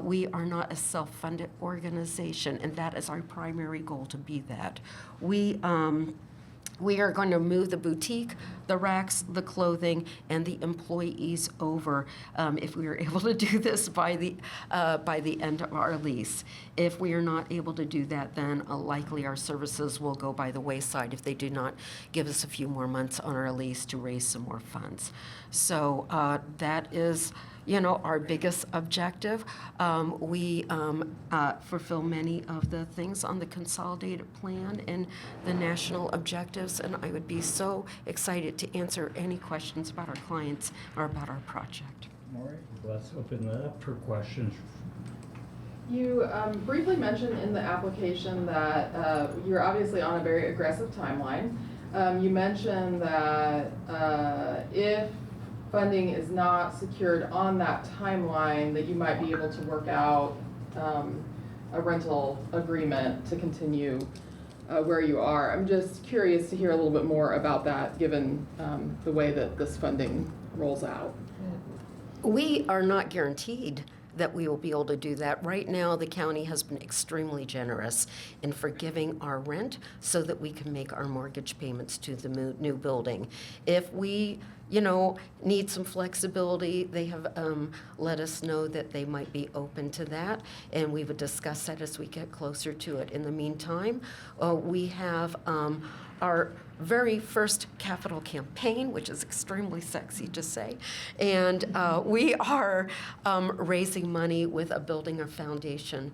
we are not a self-funded organization, and that is our primary goal, to be that. We are going to move the boutique, the racks, the clothing, and the employees over if we are able to do this by the end of our lease. If we are not able to do that, then likely our services will go by the wayside if they do not give us a few more months on our lease to raise some more funds. So that is, our biggest objective. We fulfill many of the things on the consolidated plan and the national objectives, and I would be so excited to answer any questions about our clients or about our project. All right, let's open that up for questions. You briefly mentioned in the application that you're obviously on a very aggressive timeline. You mentioned that if funding is not secured on that timeline, that you might be able to work out a rental agreement to continue where you are. I'm just curious to hear a little bit more about that, given the way that this funding rolls out. We are not guaranteed that we will be able to do that. Right now, the county has been extremely generous in forgiving our rent so that we can make our mortgage payments to the new building. If we, need some flexibility, they have let us know that they might be open to that, and we would discuss that as we get closer to it. In the meantime, we have our very first capital campaign, which is extremely sexy to say, and we are raising money with a building a foundation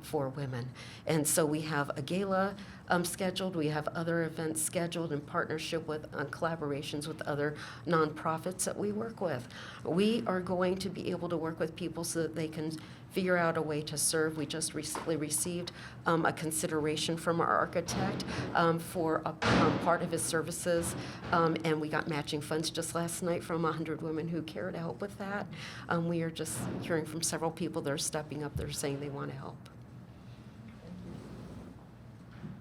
for women. And so we have a gala scheduled, we have other events scheduled in partnership with, collaborations with other nonprofits that we work with. We are going to be able to work with people so that they can figure out a way to serve. We just recently received a consideration from our architect for a part of his services, and we got matching funds just last night from 100 women who care to help with that. We are just hearing from several people that are stepping up, they're saying they want to help.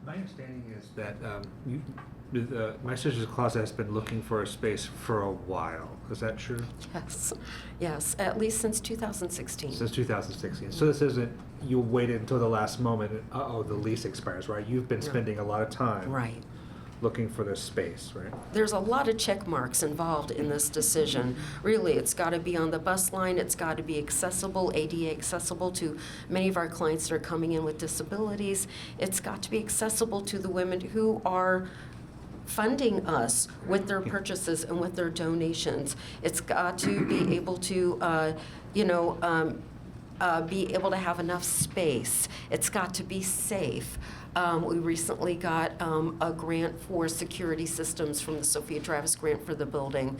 My understanding is that My Sisters Closet has been looking for a space for a while. Is that true? Yes, at least since 2016. Since 2016. So this isn't, you waited until the last moment, and, the lease expires, right? You've been spending a lot of time. Right. Looking for this space, right? There's a lot of check marks involved in this decision. Really, it's got to be on the bus line, it's got to be accessible, ADA accessible to many of our clients that are coming in with disabilities. It's got to be accessible to the women who are funding us with their purchases and with their donations. It's got to be able to, be able to have enough space. It's got to be safe. We recently got a grant for security systems from the Sophia Travis grant for the building.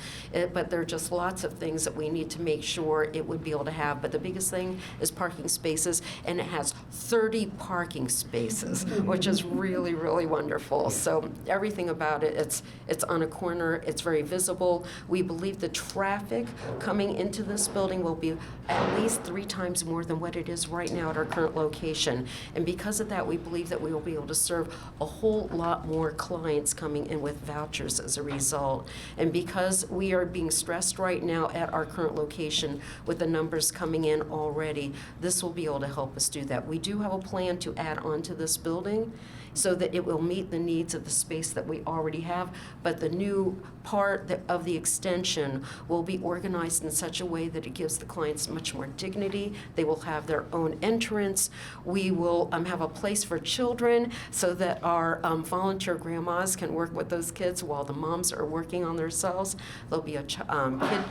But there are just lots of things that we need to make sure it would be able to have. But the biggest thing is parking spaces, and it has 30 parking spaces, which is really, really wonderful. So everything about it, it's on a corner, it's very visible. We believe the traffic coming into this building will be at least 3 times more than what it is right now at our current location. And because of that, we believe that we will be able to serve a whole lot more clients coming in with vouchers as a result. And because we are being stressed right now at our current location with the numbers coming in already, this will be able to help us do that. We do have a plan to add on to this building so that it will meet the needs of the space that we already have, but the new part of the extension will be organized in such a way that it gives the clients much more dignity. They will have their own entrance. We will have a place for children so that our volunteer grandmas can work with those kids while the moms are working on themselves. There'll be a kid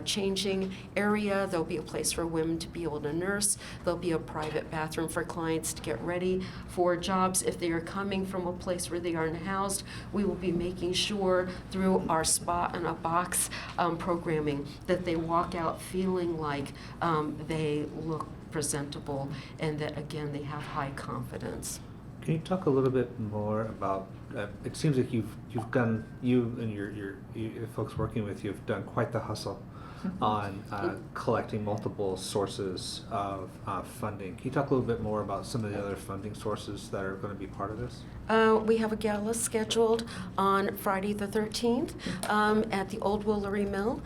changing area. There'll be a place for women to be able to nurse. There'll be a private bathroom for clients to get ready for jobs. If they are coming from a place where they aren't housed, we will be making sure through our Spa in a Box programming that they walk out feeling like they look presentable and that, again, they have high confidence. Can you talk a little bit more about? It seems like you and your folks working with you have done quite the hustle on collecting multiple sources of funding. Can you talk a little bit more about some of the other funding sources that are going to be part of this? We have a gala scheduled on Friday the 13th at the Old Woolery Mill.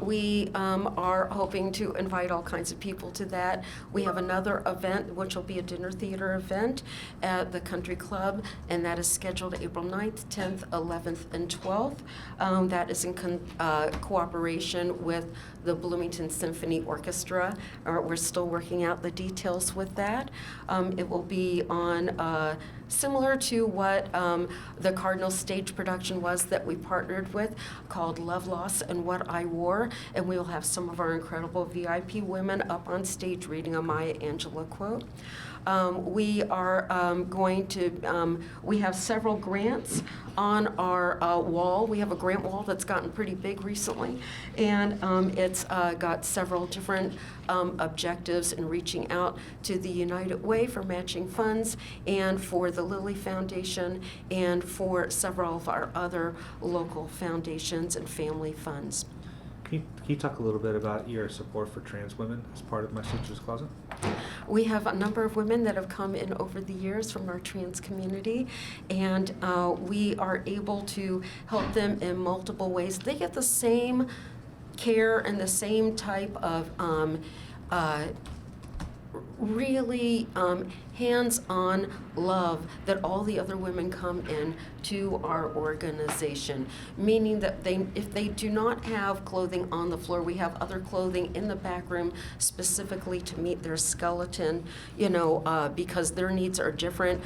We are hoping to invite all kinds of people to that. We have another event, which will be a dinner theater event at the Country Club, and that is scheduled April 9th, 10th, 11th, and 12th. That is in cooperation with the Bloomington Symphony Orchestra. We're still working out the details with that. It will be on similar to what the Cardinal stage production was that we partnered with, called Love, Loss, and What I Wore. And we will have some of our incredible VIP women up on stage reading a Maya Angelou quote. We are going to, we have several grants on our wall. We have a grant wall that's gotten pretty big recently, and it's got several different objectives in reaching out to the United Way for matching funds and for the Lilly Foundation and for several of our other local foundations and family funds. Can you talk a little bit about your support for trans women as part of My Sister's Closet? We have a number of women that have come in over the years from our trans community, and we are able to help them in multiple ways. They get the same care and the same type of really hands-on love that all the other women come in to our organization, meaning that if they do not have clothing on the floor, we have other clothing in the back room specifically to meet their skeleton, because their needs are different.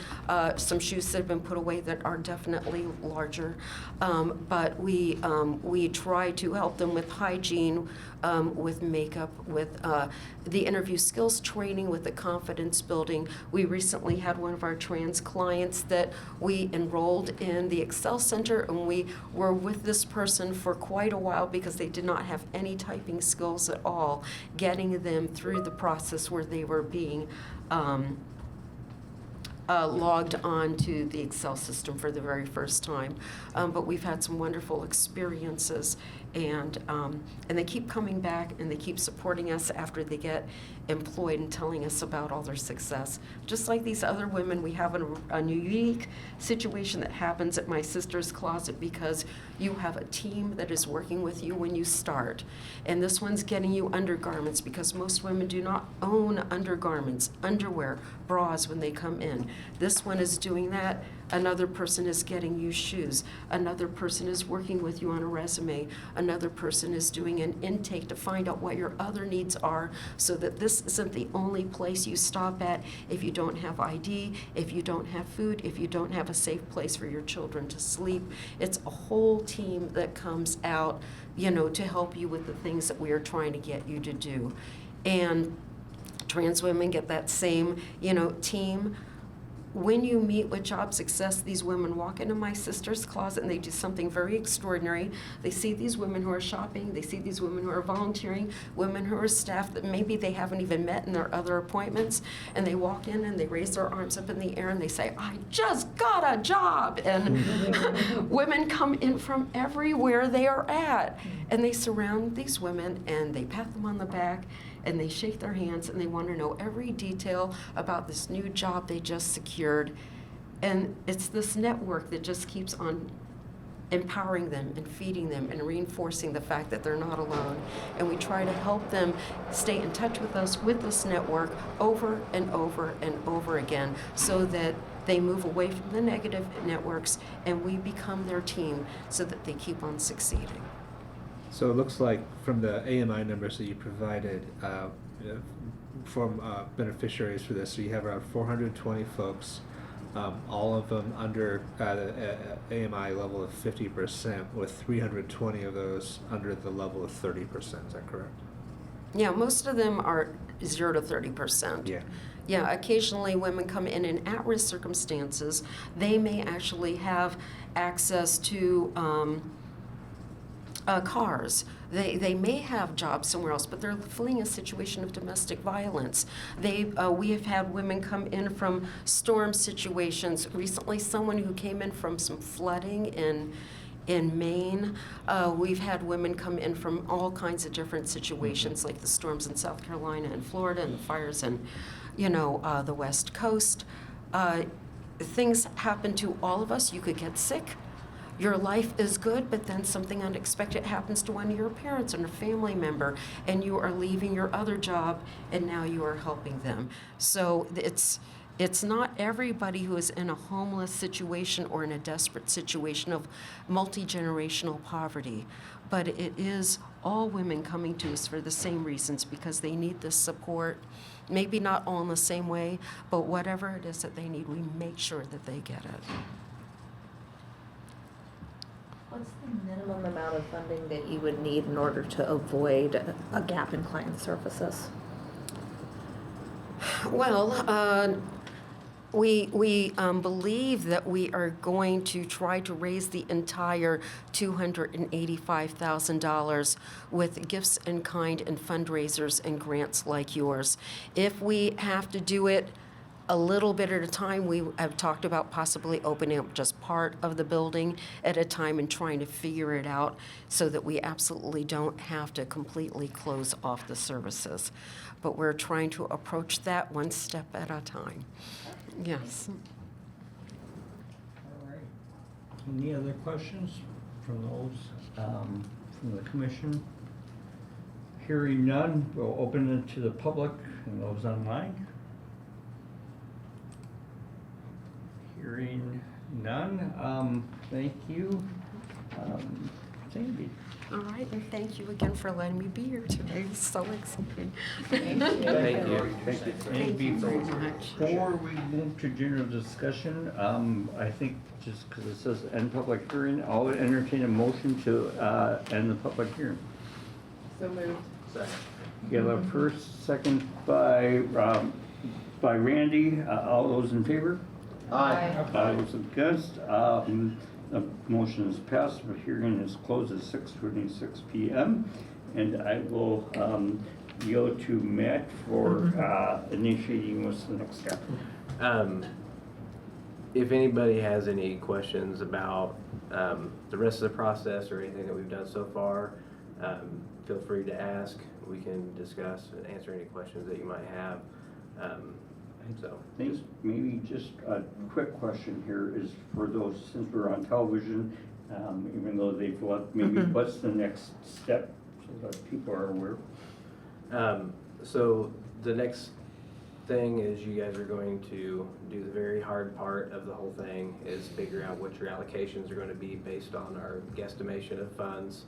Some shoes that have been put away that are definitely larger, but we try to help them with hygiene, with makeup, with the interview skills training, with the confidence building. We recently had one of our trans clients that we enrolled in the Excel Center, and we were with this person for quite a while because they did not have any typing skills at all, getting them through the process where they were being logged on to the Excel system for the very first time. But we've had some wonderful experiences, and they keep coming back and they keep supporting us after they get employed and telling us about all their success. Just like these other women, we have a unique situation that happens at My Sister's Closet because you have a team that is working with you when you start. And this one's getting you undergarments because most women do not own undergarments, underwear, bras when they come in. This one is doing that. Another person is getting you shoes. Another person is working with you on a resume. Another person is doing an intake to find out what your other needs are so that this isn't the only place you stop at if you don't have ID, if you don't have food, if you don't have a safe place for your children to sleep. It's a whole team that comes out, to help you with the things that we are trying to get you to do. And trans women get that same, team. When you meet with Job Success, these women walk into My Sister's Closet and they do something very extraordinary. They see these women who are shopping, they see these women who are volunteering, women who are staff that maybe they haven't even met in their other appointments, and they walk in and they raise their arms up in the air and they say, "I just got a job!" And women come in from everywhere they are at, and they surround these women and they pat them on the back and they shake their hands and they want to know every detail about this new job they just secured. And it's this network that just keeps on empowering them and feeding them and reinforcing the fact that they're not alone. And we try to help them stay in touch with us with this network over and over and over again so that they move away from the negative networks and we become their team so that they keep on succeeding. So it looks like from the AMI numbers that you provided from beneficiaries for this, so you have around 420 folks, all of them under the AMI level of 50%, with 320 of those under the level of 30%. Is that correct? Yeah, most of them are 0 to 30%. Yeah. Yeah, occasionally women come in at-risk circumstances. They may actually have access to cars. They may have jobs somewhere else, but they're fleeing a situation of domestic violence. We have had women come in from storm situations. Recently, someone who came in from some flooding in Maine. We've had women come in from all kinds of different situations, like the storms in South Carolina and Florida and the fires in, the West Coast. Things happen to all of us. You could get sick. Your life is good, but then something unexpected happens to one of your parents or a family member, and you are leaving your other job, and now you are helping them. So it's not everybody who is in a homeless situation or in a desperate situation of multi-generational poverty, but it is all women coming to us for the same reasons, because they need this support. Maybe not all in the same way, but whatever it is that they need, we make sure that they get it. What's the minimum amount of funding that you would need in order to avoid a gap in client services? Well, we believe that we are going to try to raise the entire $285,000 with gifts in kind and fundraisers and grants like yours. If we have to do it a little bit at a time. We have talked about possibly opening up just part of the building at a time and trying to figure it out so that we absolutely don't have to completely close off the services. But we're trying to approach that one step at a time. Yes. All right. Any other questions from those, from the commission? Hearing none, we'll open it to the public and those online. Hearing none, thank you. Sandy. All right, and thank you again for letting me be here today. It's so exciting. Thank you. Thank you very much. Before we move to general discussion, I think just because it says end public hearing, I'll entertain a motion to end the public hearing. So moved. Second. You have a first, second by Randy. All those in favor? Aye. All those against? The motion is passed. The hearing is closed at 6:26 p.m. And I will go to Matt for initiating what's the next step. If anybody has any questions about the rest of the process or anything that we've done so far, feel free to ask. We can discuss and answer any questions that you might have. So I think maybe just a quick question here is for those, since we're on television, even though they've left, maybe what's the next step so that people are aware? So the next thing is you guys are going to do the very hard part of the whole thing, is figure out what your allocations are going to be based on our guesstimation of funds.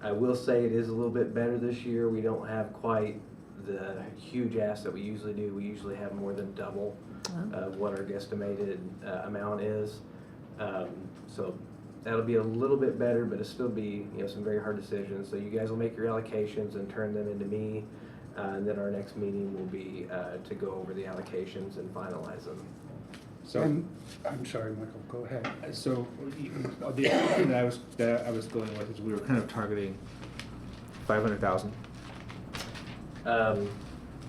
I will say it is a little bit better this year. We don't have quite the huge ask that we usually do. We usually have more than double of what our guesstimated amount is. So that'll be a little bit better, but it'll still be, you know, some very hard decisions. So you guys will make your allocations and turn them into me, and then our next meeting will be to go over the allocations and finalize them. So, I'm sorry, Michael, go ahead. So the thing that I was going with is we were kind of targeting 500,000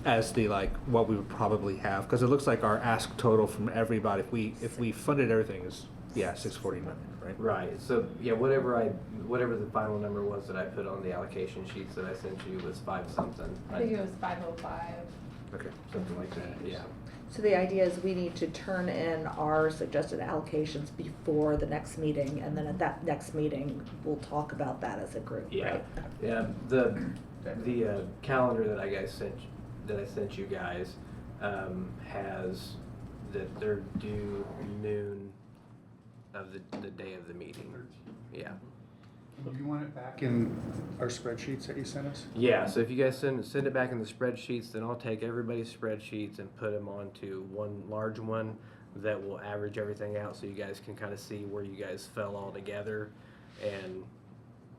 as the like what we would probably have, because it looks like our ask total from everybody, if we funded everything, is 640 million, right? Right. So yeah, whatever the final number was that I put on the allocation sheets that I sent you was 5 something. I think it was 505. Okay, something like that. Yeah. So the idea is we need to turn in our suggested allocations before the next meeting, and then at that next meeting, we'll talk about that as a group, Yeah. right? Yeah. The calendar that I sent you guys has that they're due noon of the day of the meeting. Yeah. Do you want it back in our spreadsheets that you sent us? Yeah, so if you guys send it back in the spreadsheets, then I'll take everybody's spreadsheets and put them onto one large one that will average everything out, so you guys can kind of see where you guys fell all together, and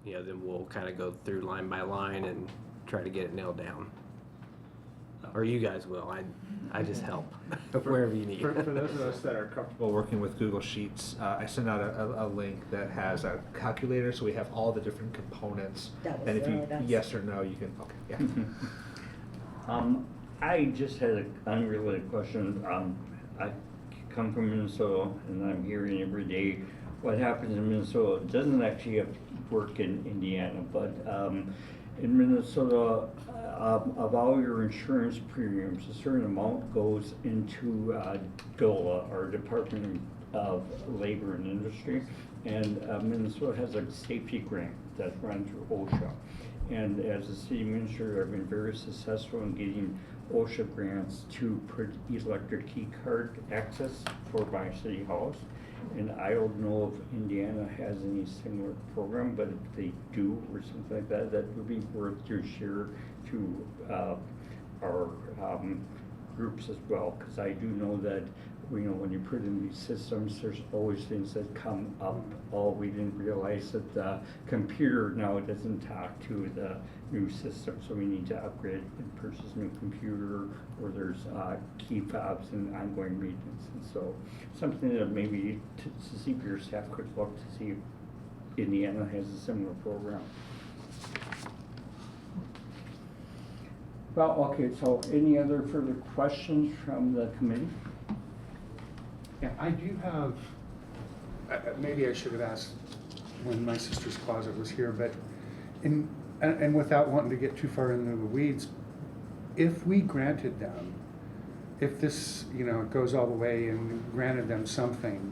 you know, then we'll kind of go through line by line and try to get it nailed down. Or you guys will. I just help wherever you need. For those of us that are comfortable working with Google Sheets, I sent out a link that has a calculator, so we have all the different components. And if you yes or no, you can. Okay. Yeah. I just had an unrelated question. I come from Minnesota, and I'm hearing every day what happens in Minnesota. It doesn't actually work in Indiana, but in Minnesota, of all your insurance premiums, a certain amount goes into DOLA, or Department of Labor and Industry, and Minnesota has a safety grant that's run through OSHA. And as a city administrator, I've been very successful in getting OSHA grants to put electric key card access for my city halls. And I don't know if Indiana has any similar program, but if they do or something like that, that would be worth to share to our groups as well. Because I do know that, you know, when you put in these systems, there's always things that come up. Oh, we didn't realize that the computer now doesn't talk to the new system, so we need to upgrade and purchase a new computer, or there's key fobs and ongoing maintenance. And so something that maybe to see if your staff could look to see if Indiana has a similar program. Well, okay, so any other further questions from the committee? Yeah, I do have, maybe I should have asked when my sister's closet was here, but and without wanting to get too far into the weeds, if we granted them, if this, goes all the way and granted them something,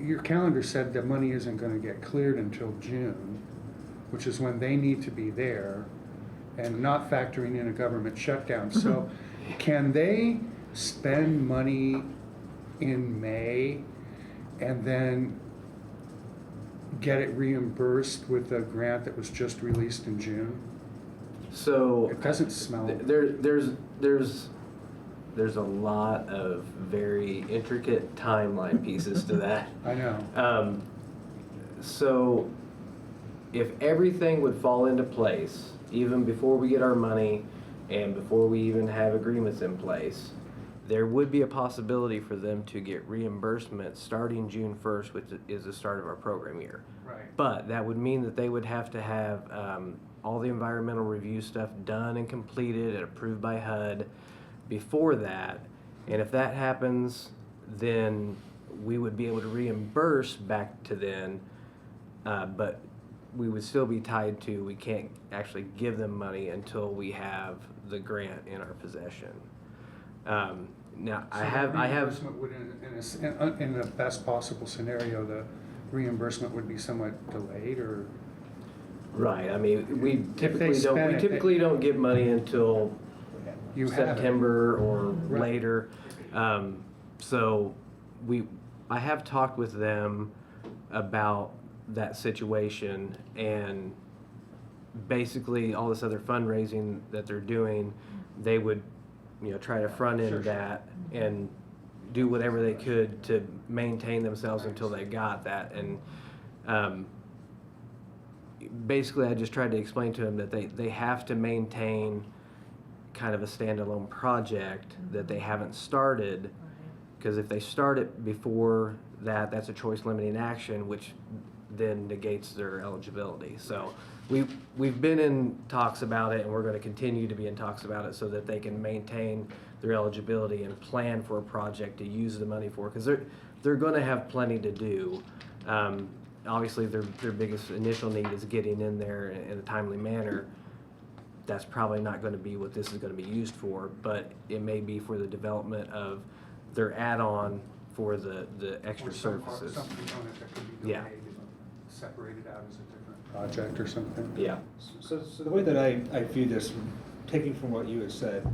your calendar said the money isn't gonna get cleared until June, which is when they need to be there, and not factoring in a government shutdown. So can they spend money in May and then get it reimbursed with a grant that was just released in June? So It doesn't smell. There's a lot of very intricate timeline pieces to that. I know. So if everything would fall into place, even before we get our money and before we even have agreements in place, there would be a possibility for them to get reimbursement starting June 1st, which is the start of our program year. Right. But that would mean that they would have to have all the environmental review stuff done and completed and approved by HUD before that. And if that happens, then we would be able to reimburse back to then, but we would still be tied to, we can't actually give them money until we have the grant in our possession. Now, So I have, reimbursement would, in the best possible scenario, the reimbursement would be somewhat delayed, or? right, I mean, we If they typically don't get money until You have it. September or Right. later. So I have talked with them about that situation, and basically all this other fundraising that they're doing, they would, try to front end that and do whatever they could to maintain themselves until they got that. And basically I just tried to explain to them that they have to maintain kind of a standalone project that they haven't started, because if they start it before that, that's a choice limiting action, which then negates their eligibility. So we've been in talks about it, and we're going to continue to be in talks about it so that they can maintain their eligibility and plan for a project to use the money for, because they're going to have plenty to do. Obviously their biggest initial need is getting in there in a timely manner. That's probably not going to be what this is going to be used for, but it may be for the development of their add-on for the extra Or some services. Some component that could be Yeah. delayed and separated out as a different project or something? Yeah. So the way that I view this, taking from what you had said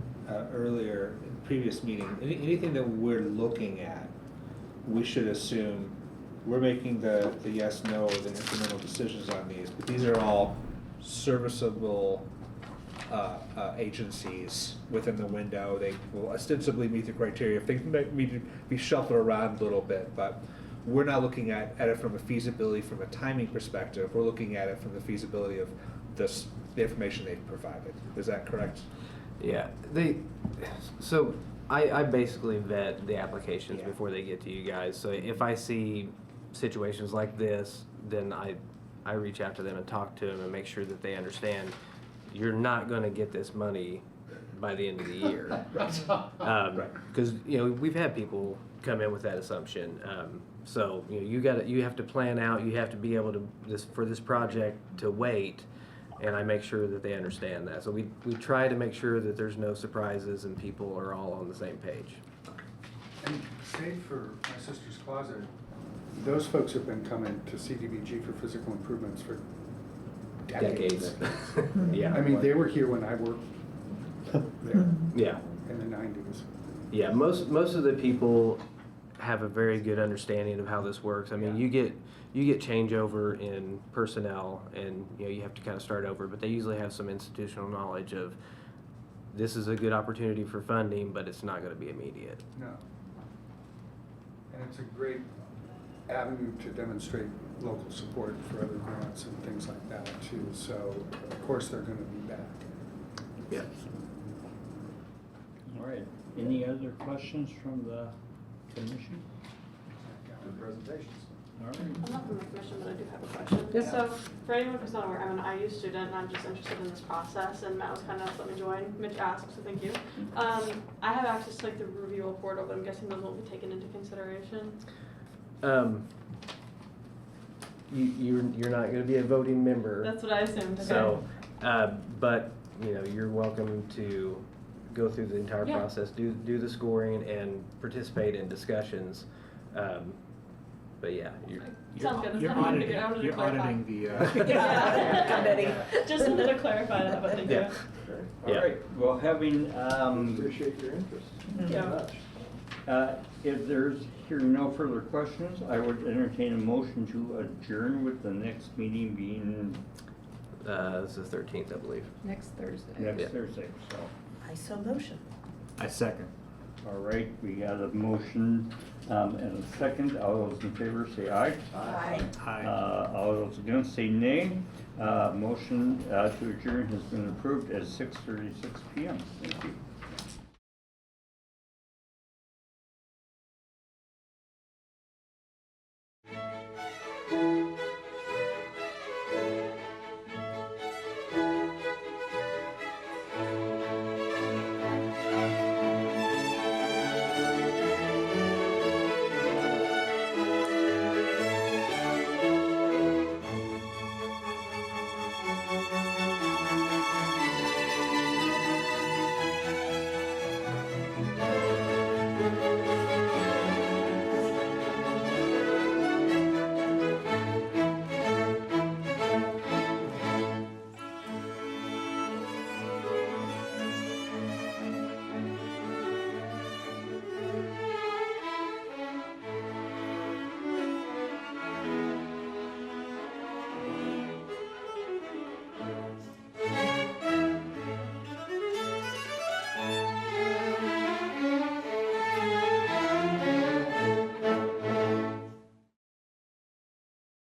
earlier in the previous meeting, anything that we're looking at, we should assume we're making the yes, no, or the incremental decisions on these, but these are all serviceable agencies within the window. They will ostensibly meet the criteria. If they need to be shuffled around a little bit, but we're not looking at it from a feasibility, from a timing perspective. We're looking at it from the feasibility of the information they've provided. Is that correct? Yeah. So I basically vet the applications before they get to you guys. So if I see situations like this, then I reach out to them and talk to them and make sure that they understand you're not going to get this money by the end of the year. Because we've had people come in with that assumption. So you have to plan out. You have to be able to for this project to wait, and I make sure that they understand that. So we try to make sure that there's no surprises and people are all on the same page. And save for my sister's closet, those folks have been coming to CDBG for physical improvements for decades. Yeah. I mean, they were here when I worked there. Yeah. In the 90s. Yeah, most of the people have a very good understanding of how this works. I mean, you get changeover in personnel, and you have to kind of start over, but they usually have some institutional knowledge of this is a good opportunity for funding, but it's not going to be immediate. No. And it's a great avenue to demonstrate local support for other grants and things like that too. So of course they're going to be back. Yeah. All right. Any other questions from the commission? Good presentations. All right. I'm not from the commission, but I do have a question. Yes. So, for anyone who's not aware, I'm an IU student and I'm just interested in this process, and Matt was kind enough to let me join. Mitch asked, so thank you. I have access to like the reviewable portal, but I'm guessing those won't be taken into consideration. You're not gonna be a voting member. That's what I assumed. Okay. So, but, you know, you're welcome to go through the entire Yeah. process, do the scoring and participate in discussions. But yeah, Sounds good. That's You're kind of hard to auditing, get. I wanted to you're clarify. auditing the, Yeah. Committee. Just wanted to clarify that, but thank Yeah. All Yeah. right, well, having, Appreciate your interest. Yeah. if there's here no further questions, I would entertain a motion to adjourn with the next meeting being This is 13th, I believe. Next Thursday. next Yeah. Thursday, so. I so motion. I second. All right, we got a motion and a second. All those in favor say aye. Aye. Aye. All those against say nay. Motion to adjourn has been approved at 6:36 PM. Thank you.